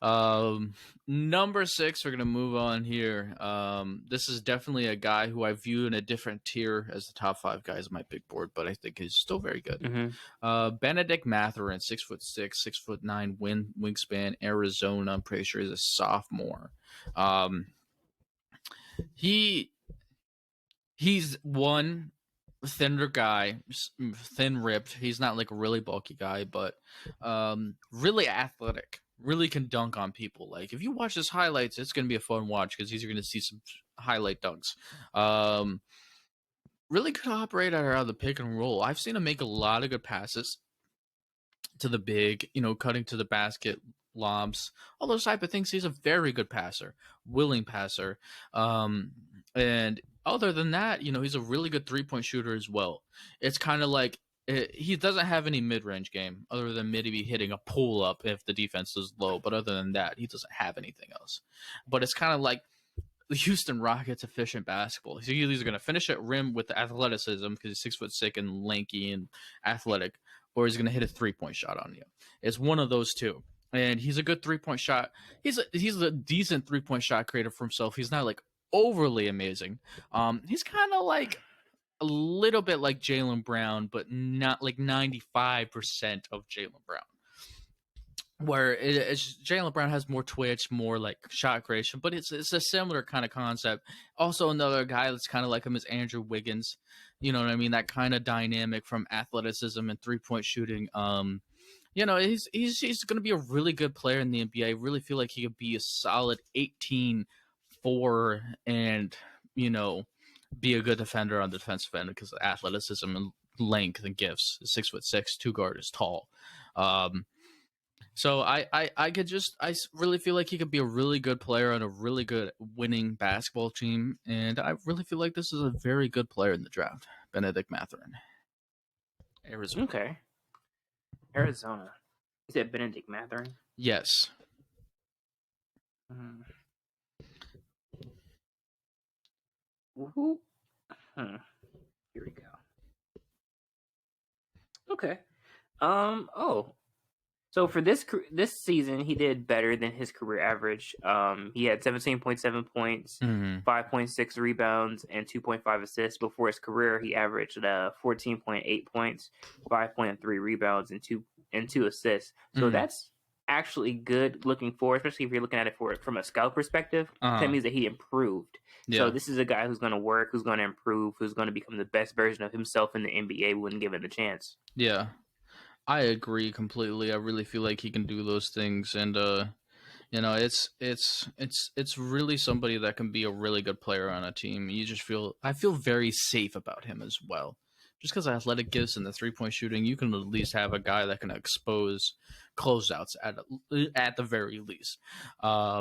Number 6, we're gonna move on here. This is definitely a guy who I view in a different tier as the top 5 guys on my big board, but I think he's still very good. Bennedict Mathurin, 6'6", 6'9", wingspan, Arizona. I'm pretty sure he's a sophomore. He's one thinner guy, thin ripped. He's not like a really bulky guy, but really athletic. Really can dunk on people. Like if you watch his highlights, it's gonna be a fun watch because you're gonna see some highlight dunks. Really good operator out of the pick and roll. I've seen him make a lot of good passes to the big, cutting to the basket, lobs, all those type of things. He's a very good passer, willing passer. And other than that, he's a really good 3-point shooter as well. It's kind of like he doesn't have any mid-range game other than maybe hitting a pull-up if the defense is low. But other than that, he doesn't have anything else. But it's kind of like the Houston Rockets' efficient basketball. He's either going to finish at rim with the athleticism because he's 6'6" and lanky and athletic, or he's going to hit a 3-point shot on you. It's one of those two. And he's a good 3-point shot. He's a decent 3-point shot creator for himself. He's not like overly amazing. He's kind of like a little bit like Jaylen Brown, but not like 95% of Jaylen Brown. Where it's Jaylen Brown has more twitch, more like shot creation, but it's a similar kind of concept. Also, another guy that's kind of like him is Andrew Wiggins. You know what I mean? That kind of dynamic from athleticism and 3-point shooting. He's going to be a really good player in the NBA. I really feel like he could be a solid 18-4 and be a good defender on the defensive end because of athleticism and length and gifts. 6'6", 2 guard is tall. So I really feel like he could be a really good player on a really good winning basketball team, and I really feel like this is a very good player in the draft. Bennedict Mathurin, Arizona. Okay, Arizona. Is it Bennedict Mathurin? Yes. Here we go. Okay. So for this season, he did better than his career average. He had 17.7 points, 5.6 rebounds, and 2.5 assists. Before his career, he averaged 14.8 points, 5.3 rebounds, and two assists. So that's actually good looking forward, especially if you're looking at it from a scout perspective. That means that he improved. Yeah. So this is a guy who's going to work, who's going to improve, who's going to become the best version of himself in the NBA when given the chance. Yeah. I agree completely. I really feel like he can do those things, and it's really somebody that can be a really good player on a team. I feel very safe about him as well, just because athletic gifts and the 3-point shooting. You can at least have a guy that can expose closeouts at the very least.